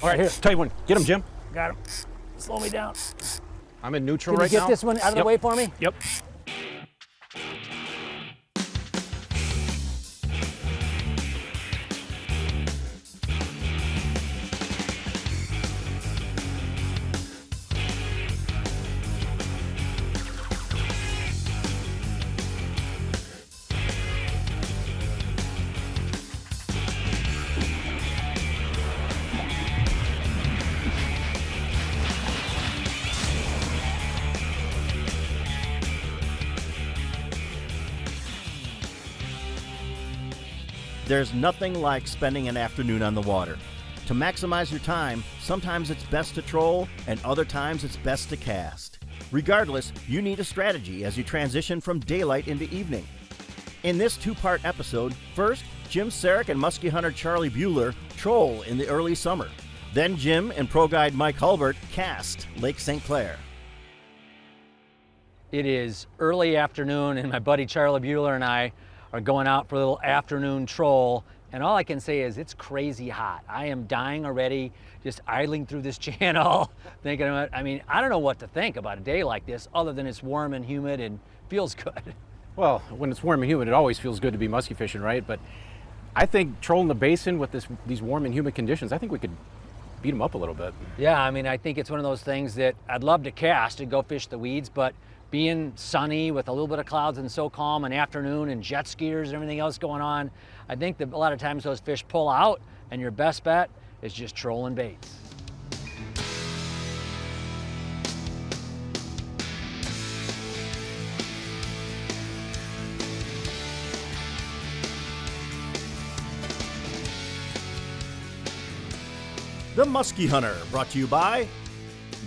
All right, here, tell you one. Get him, Jim. Got him. Slow me down. I'm in neutral Can right you now. get this one out of the way for me? Yep. There's nothing like spending an afternoon on the water. To maximize your time, sometimes it's best to troll, and other times it's best to cast. Regardless, you need a strategy as you transition from daylight into evening. In this two-part episode, first, Jim Saric and musky hunter Charlie Buhler troll in the early summer. Then Jim and Pro Guide Mike Hulbert cast Lake St. Clair. It is early afternoon, and my buddy Charlie Buhler and I are going out for a little afternoon troll, and all I can say is it's crazy hot. I am dying already, just idling through this channel, thinking about, I mean, I don't know what to think about a day like this, other than it's warm and humid and feels good. Well, when it's warm and humid, it always feels good to be musky fishing, right? But I think trolling the basin with these warm and humid conditions, I think we could beat them up a little bit. Yeah, I mean, I think it's one of those things that I'd love to cast and go fish the weeds, but being sunny with a little bit of clouds and so calm, an afternoon and jet skiers and everything else going on, I think that a lot of times those fish pull out, and your best bet is just trolling baits. The Musky Hunter, brought to you by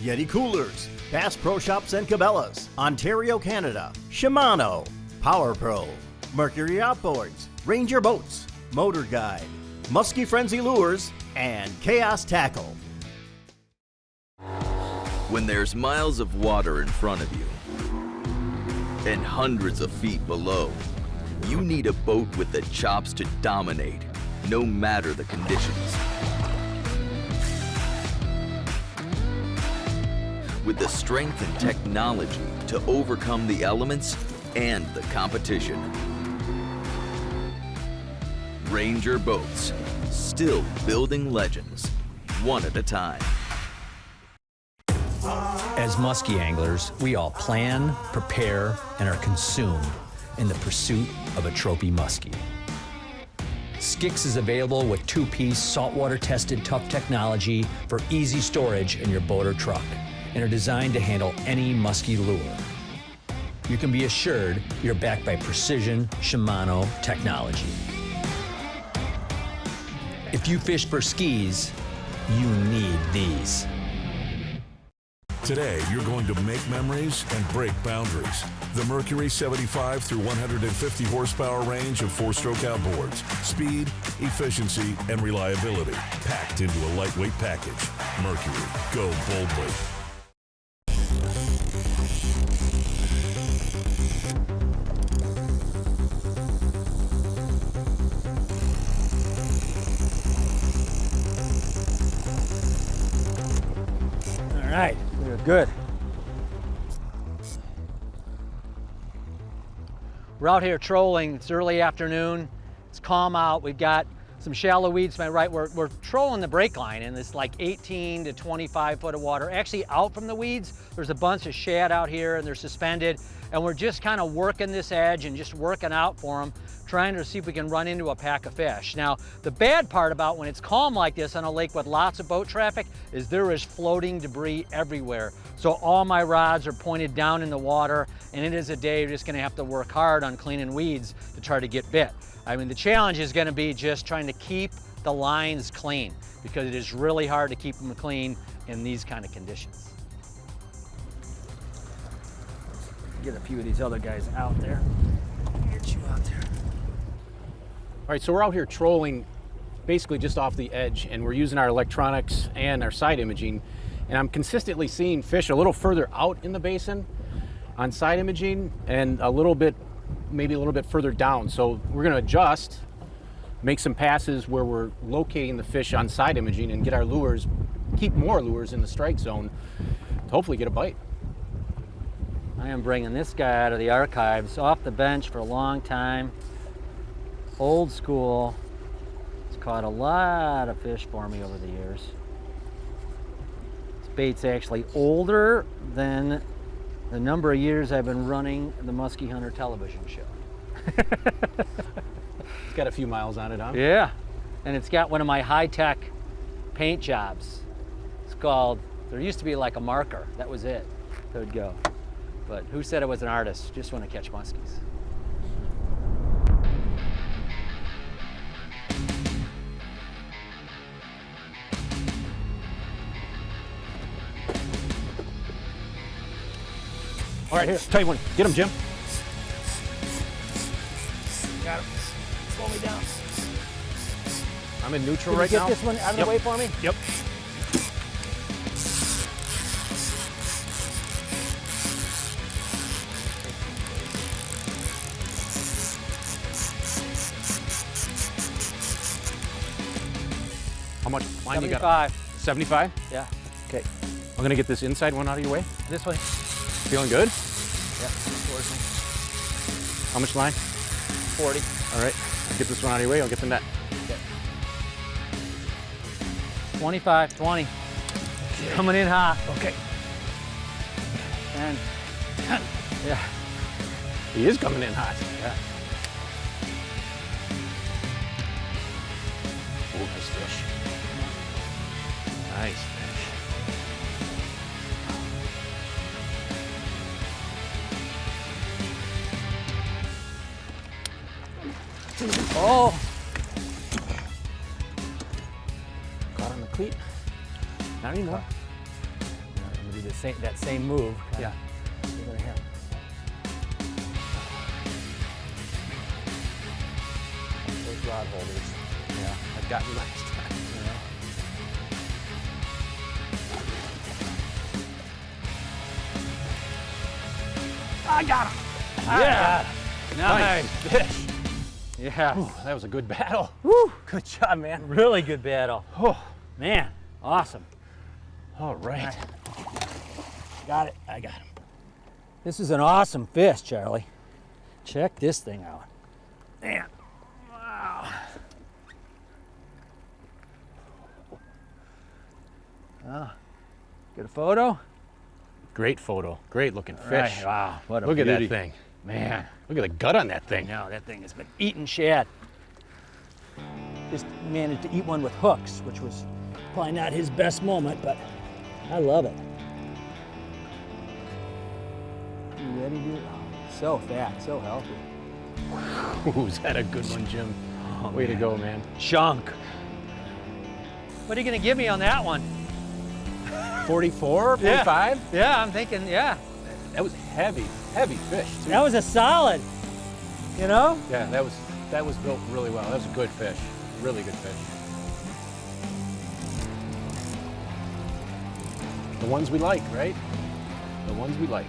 Yeti Coolers, Bass Pro Shops and Cabela's, Ontario, Canada, Shimano, Power Pro, Mercury Outboards, Ranger Boats, Motor Guide, Musky Frenzy Lures, and Chaos Tackle. When there's miles of water in front of you and hundreds of feet below, you need a boat with the chops to dominate, no matter the conditions. With the strength and technology to overcome the elements and the competition. Ranger Boats, still building legends, one at a time. As musky anglers, we all plan, prepare, and are consumed in the pursuit of a trophy muskie. Skix is available with two-piece saltwater-tested tough technology for easy storage in your boat or truck, and are designed to handle any musky lure. You can be assured you're backed by precision Shimano technology. If you fish for skis, you need these. Today, you're going to make memories and break boundaries. The Mercury 75 through 150 horsepower range of four-stroke outboards. Speed, efficiency, and reliability, packed into a lightweight package. Mercury, go boldly. All right, we're good. We're out here trolling. It's early afternoon. It's calm out. We've got some shallow weeds to my right. We're trolling the break line in this like 18 to 25 foot of water. Actually out from the weeds, there's a bunch of shad out here and they're suspended. And we're just kind of working this edge and just working out for them, trying to see if we can run into a pack of fish. Now, the bad part about when it's calm like this on a lake with lots of boat traffic is there is floating debris everywhere. So all my rods are pointed down in the water, and it is a day you're just gonna have to work hard on cleaning weeds to try to get bit. I mean, the challenge is gonna be just trying to keep the lines clean, because it is really hard to keep them clean in these kind of conditions. Get a few of these other guys out there. Get you out there. All right, so we're out here trolling basically just off the edge, and we're using our electronics and our side imaging, and I'm consistently seeing fish a little further out in the basin on side imaging and maybe a little bit further down. So we're gonna adjust make some passes where we're locating the fish on side imaging and get our lures, keep more lures in the strike zone to hopefully get a bite. I am bringing this guy out of the archives, off the bench for a long time. Old school. It's caught a lot of fish for me over the years. This bait's actually older than the number of years I've been running the Musky Hunter television show. It's got a few miles on it, huh? Yeah, and it's got one of my high-tech paint jobs. It's called, there used to be like a marker, that was it, that would go. But who said I was an artist? Just want to catch muskies. All right, here, tell you one. Get him, Jim. Got him. Slow me down. I'm in neutral Can right you now. get this one out of the way for me? Yep. How much line you got? 75? Yeah. Okay. I'm gonna get this inside one out of your way. This way. Feeling good? Yeah. Towards me. How much line? 40. All right. I'll get this one out of your way. I'll get the net. Okay. 25, 20. Coming in hot. Okay. 10. Yeah. He is coming in hot. Yeah. Oh, nice fish. Nice fish. Oh. Caught on the cleat. Not anymore. I'm gonna do that same move. Yeah. Give it a hand. Those rod holders. Yeah. I got you last time. I got him. Yeah. Nice fish. Yeah. Whew, that was a good battle. Woo. Good job, man. Really good battle. Oh, Man, awesome. all right. Got it. I got him. This is an awesome fish, Charlie. Check this thing out. Man. Wow. Get a photo? Great photo. Great looking fish. Right. Wow, what a Look beauty. at that thing. Man, look at the gut on that thing. No, that thing has been eating shad. Just managed to eat one with hooks, which was probably not his best moment, but I love it. You ready, dude? Oh, so fat, so healthy. Ooh, is that a good one, Jim? Way to go, man. Chunk. What are you gonna give me on that one? 44, 45? Yeah, I'm thinking, yeah. That was heavy, heavy fish, too. That was a solid, you know? Yeah, that was built really well. That was a good fish. Really good fish. The ones we like, right? The ones we like.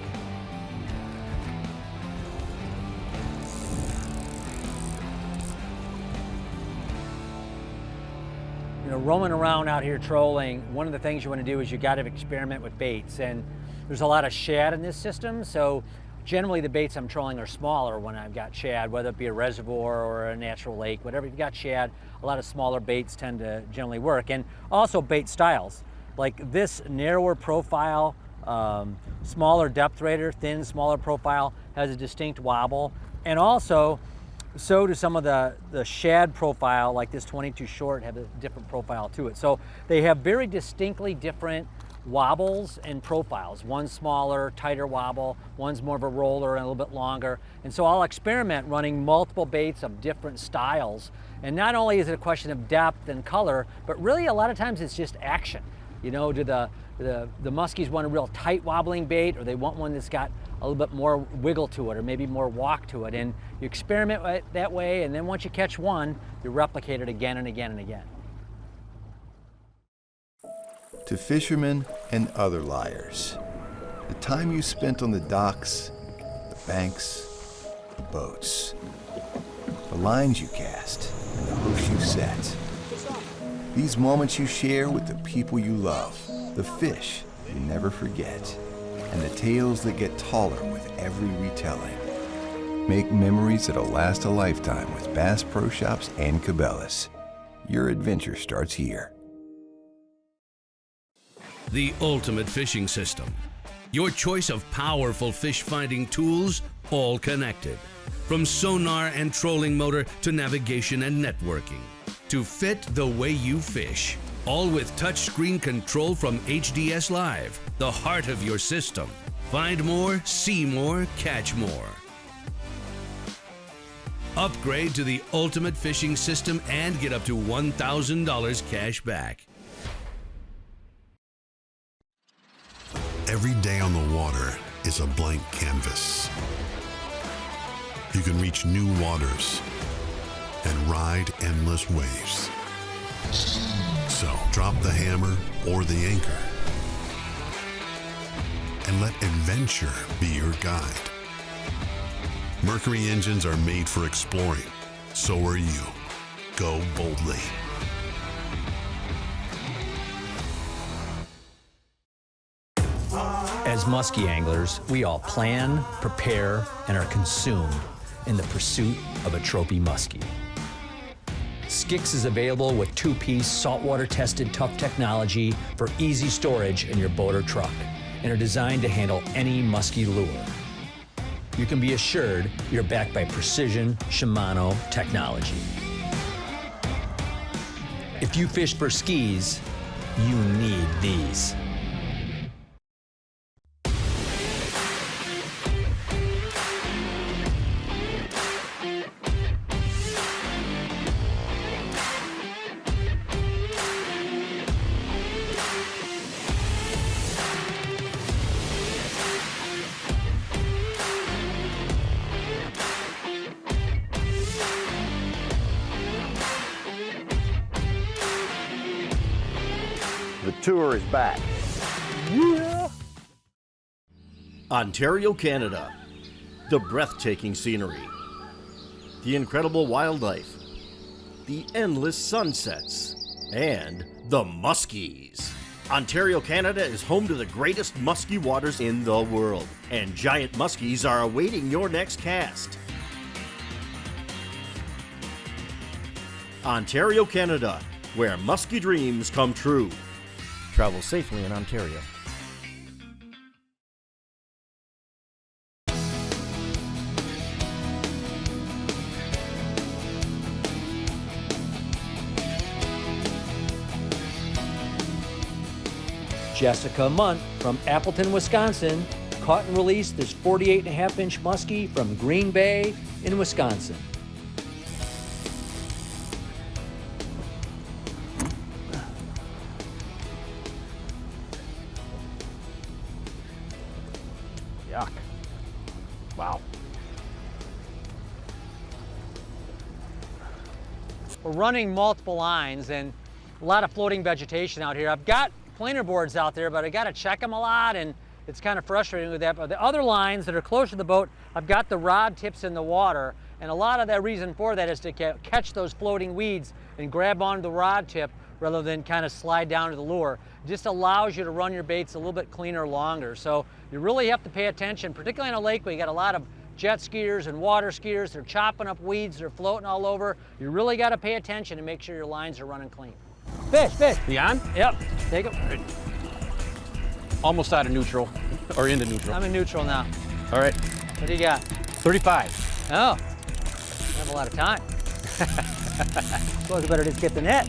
You know, roaming around out here trolling, one of the things you want to do is you got to experiment with baits, and there's a lot of shad in this system, so generally the baits I'm trolling are smaller when I've got shad, whether it be a reservoir or a natural lake, whatever you've got shad, a lot of smaller baits tend to generally work. And also bait styles, like this narrower profile, smaller depth rater, thin, smaller profile, has a distinct wobble, and also so do some of the shad profile, like this 22 short, have a different profile to it. So they have very distinctly different wobbles and profiles. One's smaller, tighter wobble, one's more of a roller and a little bit longer. And so I'll experiment running multiple baits of different styles. And not only is it a question of depth and color, but really a lot of times it's just action. You know, do the muskies want a real tight wobbling bait, or they want one that's got a little bit more wiggle to it, or maybe more walk to it. And you experiment with it that way, and then once you catch one, you replicate it again and again and again. To fishermen and other liars, the time you spent on the docks, the banks, the boats, the lines you cast, and the hooks you set. These moments you share with the people you love, the fish you never forget, and the tales that get taller with every retelling. Make memories that'll last a lifetime with Bass Pro Shops and Cabela's. Your adventure starts here. The ultimate fishing system. Your choice of powerful fish-finding tools, all connected. From sonar and trolling motor to navigation and networking. To fit the way you fish. All with touchscreen control from HDS Live, the heart of your system. Find more, see more, catch more. Upgrade to the ultimate fishing system and get up to $1,000 cash back. Every day on the water is a blank canvas. You can reach new waters and ride endless waves. So drop the hammer or the anchor and let adventure be your guide. Mercury engines are made for exploring. So are you. Go boldly. As musky anglers, we all plan, prepare, and are consumed in the pursuit of a trophy muskie. Skix is available with two-piece saltwater-tested tough technology for easy storage in your boat or truck and are designed to handle any musky lure. You can be assured you're backed by precision Shimano technology. If you fish for skis, you need these. The tour is back. Yeah! Ontario, Canada. The breathtaking scenery. The incredible wildlife. The endless sunsets. And the muskies. Ontario, Canada is home to the greatest musky waters in the world. And giant muskies are awaiting your next cast. Ontario, Canada, where musky dreams come true. Travel safely in Ontario. Jessica Munt from Appleton, Wisconsin, caught and released this 48.5-inch muskie from Green Bay in Wisconsin. Yuck. Wow. We're running multiple lines and a lot of floating vegetation out here. I've got planer boards out there, but I got to check them a lot, and it's kind of frustrating with that. But the other lines that are closer to the boat, I've got the rod tips in the water, and a lot of that reason for that is to catch those floating weeds and grab onto the rod tip rather than kind of slide down to the lure. It just allows you to run your baits a little bit cleaner longer. So you really have to pay attention, particularly on a lake where you got a lot of jet skiers and water skiers. They're chopping up weeds, they're floating all over. You really got to pay attention and make sure your lines are running clean. Fish, fish. You on? Yep, take it. Right. Almost out of neutral, or into neutral. I'm in neutral now. All right. What do you got? 35. Oh, I have a lot of time. Suppose I better just get the net.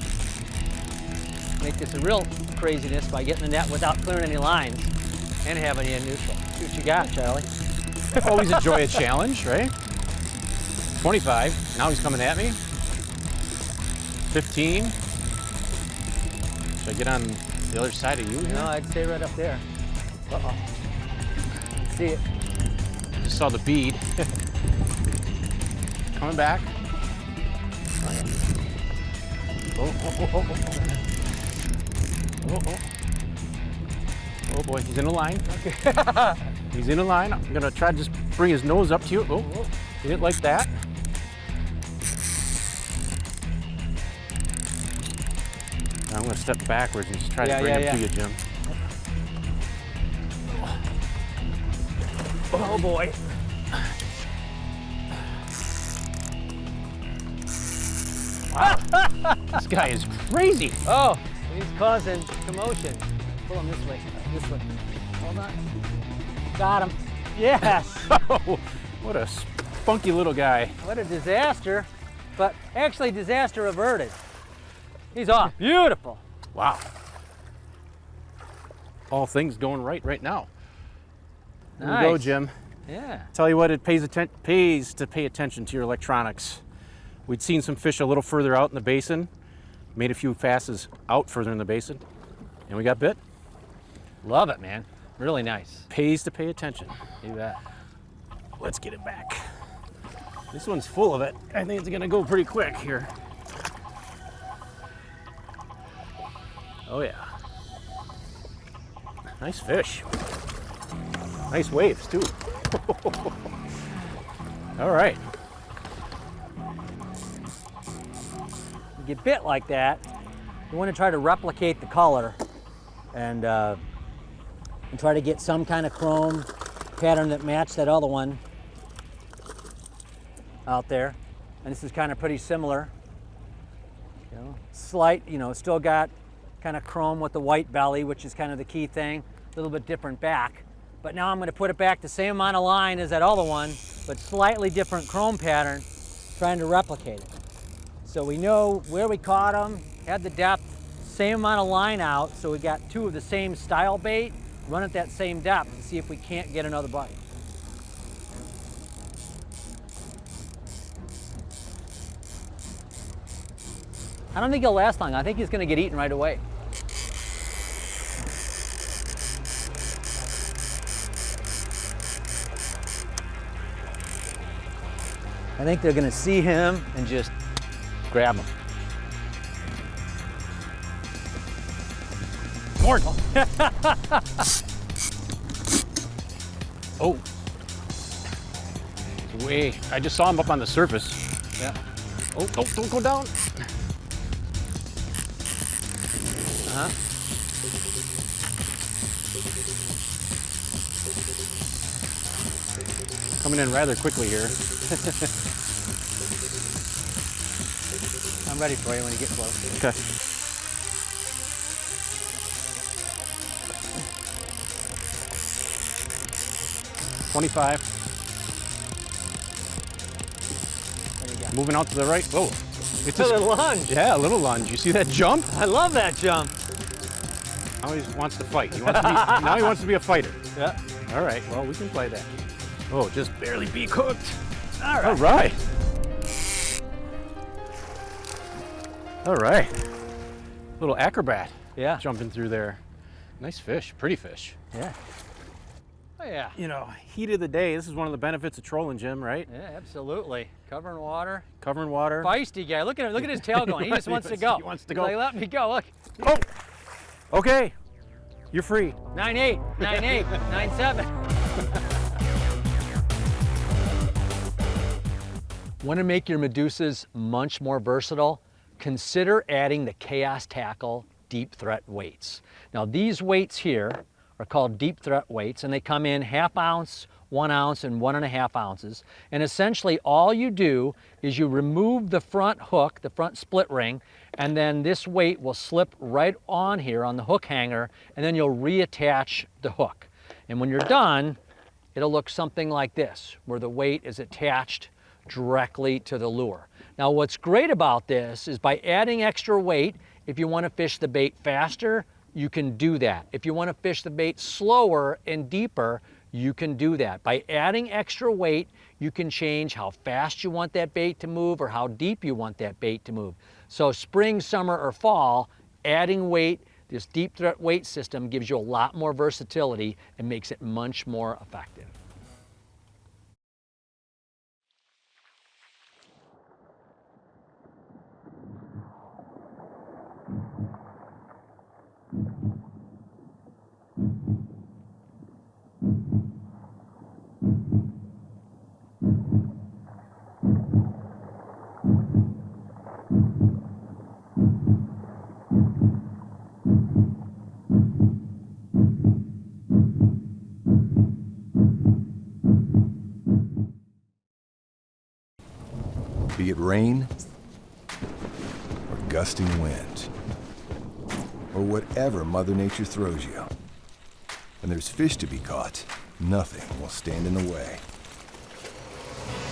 Make this a real craziness by getting the net without clearing any lines and having you in neutral. See what you got, Charlie. Always enjoy a challenge, right? 25. Now he's coming at me. 15. Should I get on the other side of you here? No, I'd stay right up there. Uh-oh. See it. Just saw the bead. Coming back. Oh. Oh boy, he's in a line. He's in a line. I'm gonna try to just bring his nose up to you. Oh, he didn't like that. I'm going to step backwards and just try to bring him to you, Jim. Oh boy. This guy is crazy. Oh, he's causing commotion. Pull him this way. This way. Hold on. Got him. Yes. Oh, what a spunky little guy. What a disaster. But actually, disaster averted. He's off. Beautiful. Wow. All things going right now. There we go, Nice. Jim. Yeah. Tell you what, it pays to pay attention to your electronics. We'd seen some fish a little further out in the basin, made a few passes out further in the basin, and we got bit. Love it, man. Really nice. Pays to pay attention. You bet. Let's get it back. This one's full of it. I think it's gonna go pretty quick here. Oh yeah. Nice fish. Nice waves too. All right. You get bit like that, you want to try to replicate the color and try to get some kind of chrome pattern that matched that other one out there. And this is kind of pretty similar. You know, slight, you know, still got kind of chrome with the white belly, which is kind of the key thing. A little bit different back. But now I'm going to put it back the same amount of line as that other one, but slightly different chrome pattern, trying to replicate it. So we know where we caught them, had the depth, same amount of line out, so we got two of the same style bait, run at that same depth and see if we can't get another bite. I don't think he'll last long. I think he's going to get eaten right away. I think they're going to see him and just grab him. Gordon. Oh. Way. I just saw him up on the surface. Yeah. Oh, don't go down. Uh-huh. Coming in rather quickly here. I'm ready for you when you get close. Okay. $25. What do you got? Moving out to the right. Whoa. It's A little lunge. Yeah, a little lunge. You see that jump? I love that jump. Now he wants to fight. Now he wants to be a fighter. Yeah. All right. Well, we can play that. Oh, just barely be cooked. All right. All right. All right. Little acrobat. Yeah. Jumping through there. Nice fish. Pretty fish. Yeah. Oh yeah. You know, heat of the day. This is one of the benefits of trolling, Jim, right? Yeah, absolutely. Covering water. Covering water. Feisty guy. Look at him. Look at his tail going. He just wants to go. He wants to He's go. like, let me go. Look. Oh. Okay. You're free. 9-8, 9-8, 9-7. Want to make your Medusas much more versatile? Consider adding the Chaos Tackle Deep Threat weights. Now these weights here are called Deep Threat weights, and they come in 1/2 ounce, 1 ounce, and 1.5 ounces. And essentially all you do is you remove the front hook, the front split ring, and then this weight will slip right on here on the hook hanger, and then you'll reattach the hook. And when you're done, it'll look something like this, where the weight is attached directly to the lure. Now what's great about this is by adding extra weight, if you want to fish the bait faster, you can do that. If you want to fish the bait slower and deeper, you can do that. By adding extra weight, you can change how fast you want that bait to move or how deep you want that bait to move. So spring, summer, or fall, adding weight, this Deep Threat weight system gives you a lot more versatility and makes it much more effective. be it rain or gusting wind or whatever Mother Nature throws you. When there's fish to be caught, nothing will stand in the way.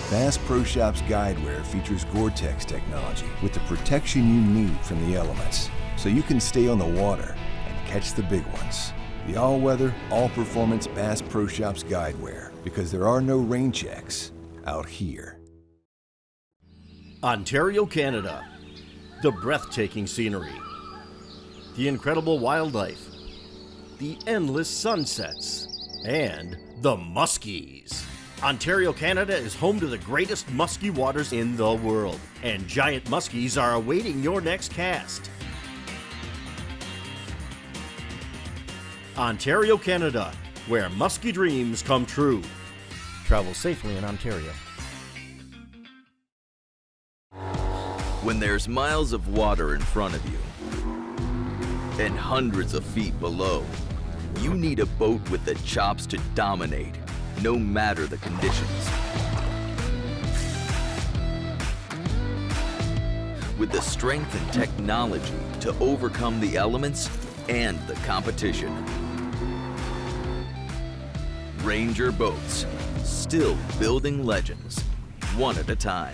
Bass Pro Shops Guideware features Gore-Tex technology with the protection you need from the elements, so you can stay on the water and catch the big ones. The all-weather, all-performance Bass Pro Shops Guideware, because there are no rain checks out here. Ontario, Canada. The breathtaking scenery, the incredible wildlife, the endless sunsets, and the muskies. Ontario, Canada is home to the greatest musky waters in the world, and giant muskies are awaiting your next cast. Ontario, Canada, where musky dreams come true. Travel safely in Ontario. When there's miles of water in front of you and hundreds of feet below, you need a boat with the chops to dominate, no matter the conditions. With the strength and technology to overcome the elements and the competition. Ranger Boats, still building legends, one at a time.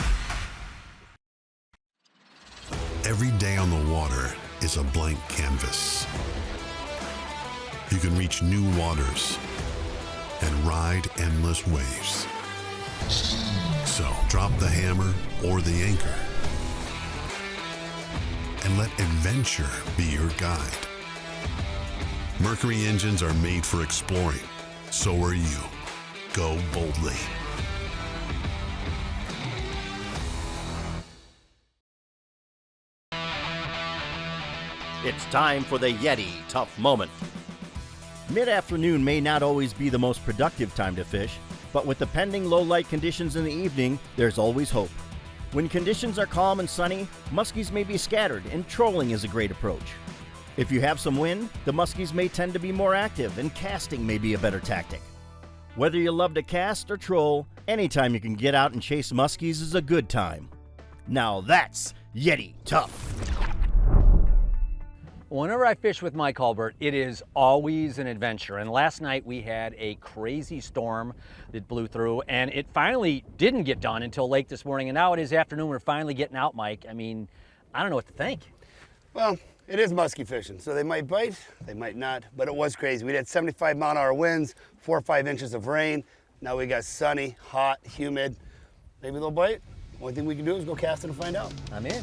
Every day on the water is a blank canvas. You can reach new waters and ride endless waves. So drop the hammer or the anchor and let adventure be your guide. Mercury engines are made for exploring. So are you. Go boldly. It's time for the Yeti Tough Moment. Mid-afternoon may not always be the most productive time to fish, but with the pending low light conditions in the evening, there's always hope. When conditions are calm and sunny, muskies may be scattered, and trolling is a great approach. If you have some wind, the muskies may tend to be more active, and casting may be a better tactic. Whether you love to cast or troll, anytime you can get out and chase muskies is a good time. Now that's Yeti Tough. Whenever I fish with Mike Hulbert, it is always an adventure. And last night we had a crazy storm that blew through, and it finally didn't get done until late this morning. And now it is afternoon, we're finally getting out, Mike. I mean, I don't know what to think. Well, it is musky fishing, so they might bite, they might not, but it was crazy. We had 75-mile-an-hour winds, 4 or 5 inches of rain. Now we got sunny, hot, humid. Maybe they'll bite. Only thing we can do is go cast it and find out. I'm in.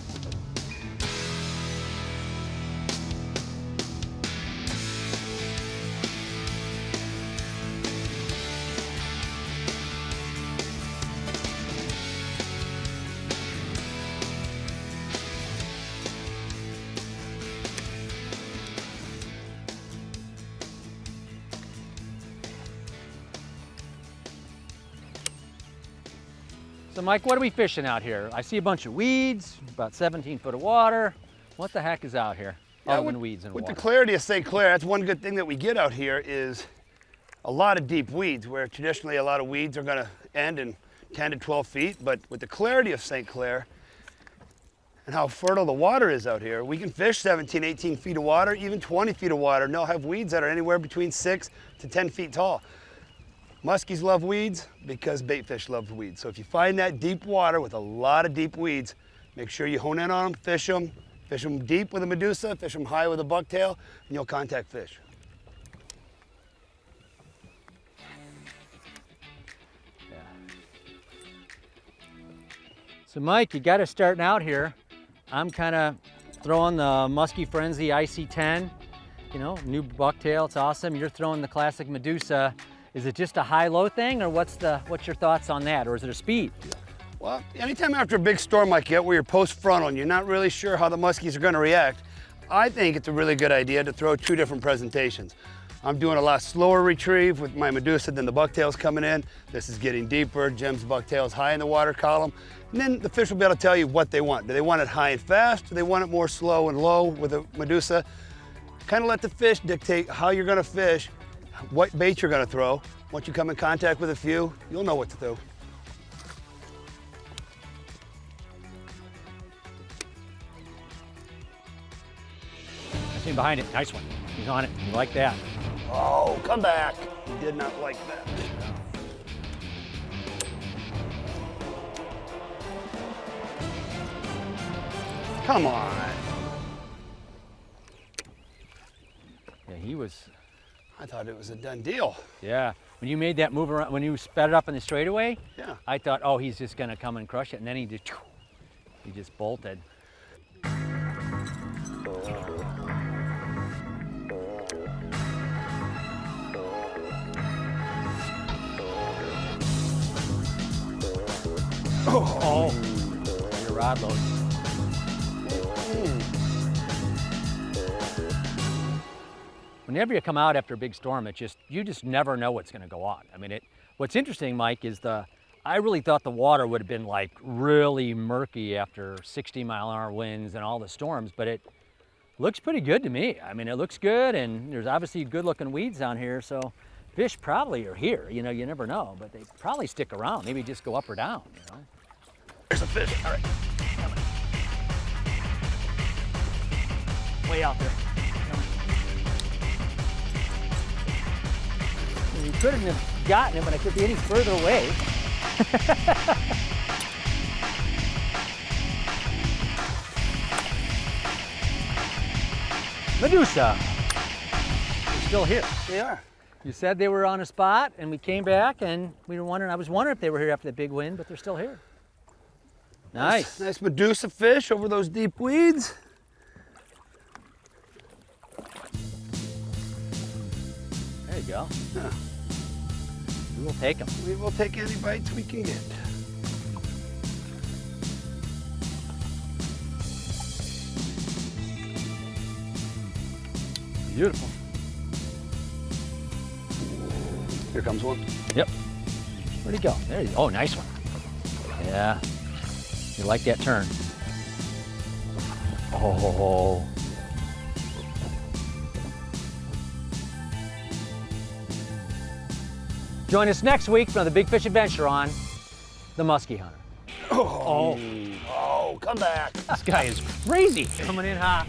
So Mike, what are we fishing out here? I see a bunch of weeds, about 17 foot of water. What the heck is out here other than weeds and water? With the clarity of St. Clair, that's one good thing that we get out here is a lot of deep weeds, where traditionally a lot of weeds are gonna end in 10 to 12 feet, but with the clarity of St. Clair and how fertile the water is out here, we can fish 17, 18 feet of water, even 20 feet of water, and they'll have weeds that are anywhere between 6 to 10 feet tall. Muskies love weeds because bait fish love weeds. So if you find that deep water with a lot of deep weeds, make sure you hone in on them, fish them deep with a Medusa, fish them high with a bucktail, and you'll contact fish. Yeah. So Mike, you got us starting out here. I'm kind of throwing the Musky Frenzy IC10, you know, new bucktail, it's awesome. You're throwing the classic Medusa. Is it just a high-low thing, or what's your thoughts on that, or is it a speed? Well, anytime after a big storm like that where you're post-frontal and you're not really sure how the muskies are gonna react, I think it's a really good idea to throw 2 different presentations. I'm doing a lot slower retrieve with my Medusa than the bucktails coming in. This is getting deeper, Jim's bucktail's high in the water column. And then the fish will be able to tell you what they want. Do they want it high and fast? Do they want it more slow and low with a Medusa? Kind of let the fish dictate how you're gonna fish, what bait you're gonna throw. Once you come in contact with a few, you'll know what to do. See behind it. Nice one. He's on it. You like that. Oh, come back. He did not like that. Come on. Yeah, he was. I thought it was a done deal. Yeah. When you made that move around, when you sped it up in the straightaway, Yeah. I thought, oh, he's just gonna come and crush it, and then he just bolted. Oh, your rod load. Whenever you come out after a big storm, you just never know what's going to go on. I mean, what's interesting, Mike, is I really thought the water would have been like really murky after 60-mile-an-hour winds and all the storms, but it looks pretty good to me. I mean, it looks good, and there's obviously good-looking weeds down here, so fish probably are here. You know, you never know, but they probably stick around. Maybe just go up or down, you know. There's a fish. All right. Way out there. You couldn't have gotten it, but I could be any further away. Medusa. They're still here. They are. You said they were on a spot, and we came back, and we were wondering. I was wondering if they were here after the big wind, but they're still here. Nice. Nice Medusa fish over those deep weeds. There you go. Yeah. We will take them. We will take any bites we can get. Beautiful. Here comes one. Yep. Where'd he go? There he is. Oh, nice one. Yeah. You like that turn. Oh. Join us next week for another Big Fish Adventure on the Musky Hunter. Oh, come back. This guy is crazy. Coming in hot.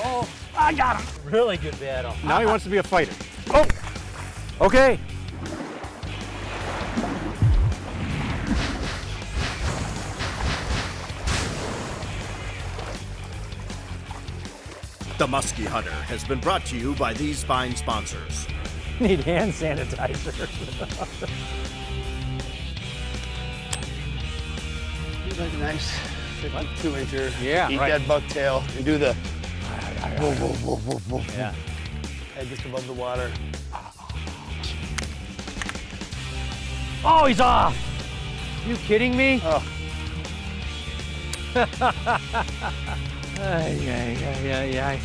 Oh, I got him. Really good battle. Now he wants to be a fighter. Oh, okay. The Musky Hunter has been brought to you by these fine sponsors. Need hand sanitizer. Like a nice 52-incher. Yeah, Eat right. that bucktail and do the Yeah. head just above the water. Oh, he's off. You kidding me? Oh. Ay.